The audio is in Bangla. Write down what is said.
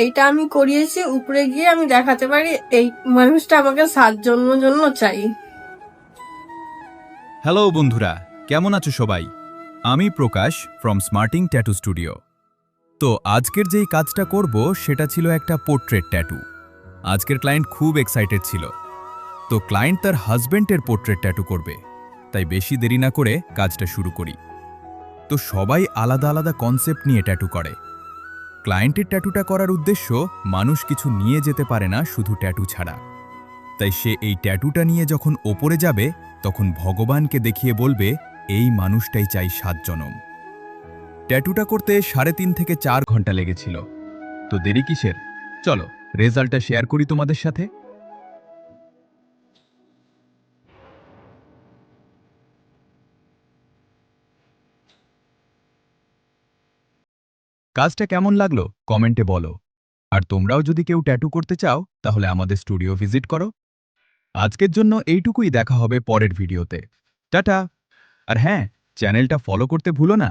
এইটা আমি করিয়েছি, উপরে গিয়ে আমি দেখাতে পারি এই মানুষটা আমাকে 7 জন্মের জন্য চাই। হ্যালো বন্ধুরা, কেমন আছো সবাই? আমি প্রকাশ ফ্রম স্মার্টিং ট্যাটু স্টুডিও। তো আজকের যেই কাজটা করব সেটা ছিল একটা পোর্ট্রেট ট্যাটু। আজকের ক্লায়েন্ট খুব এক্সাইটেড ছিল। তো ক্লায়েন্ট তার হাজবেন্ডের পোর্ট্রেট ট্যাটু করবে, তাই বেশি দেরি না করে কাজটা শুরু করি। তো সবাই আলাদা আলাদা কনসেপ্ট নিয়ে ট্যাটু করে। ক্লায়েন্টের ট্যাটুটা করার উদ্দেশ্য, মানুষ কিছু নিয়ে যেতে পারে না শুধু ট্যাটু ছাড়া। তাই সে এই ট্যাটুটা নিয়ে যখন ওপরে যাবে, তখন ভগবানকে দেখিয়ে বলবে এই মানুষটাই চাই 7 জনম। ট্যাটুটা করতে 3.5 থেকে 4 ঘন্টা লেগেছিল। তো দেরি কিসের? চলো রেজাল্টটা শেয়ার করি তোমাদের সাথে। কাজটা কেমন লাগলো কমেন্টে বলো। আর তোমরাও যদি কেউ ট্যাটু করতে চাও তাহলে আমাদের স্টুডিও ভিজিট করো। আজকের জন্য এইটুকুই, দেখা হবে পরের ভিডিওতে। টাটা। আর হ্যাঁ, চ্যানেলটা ফলো করতে ভুলো না।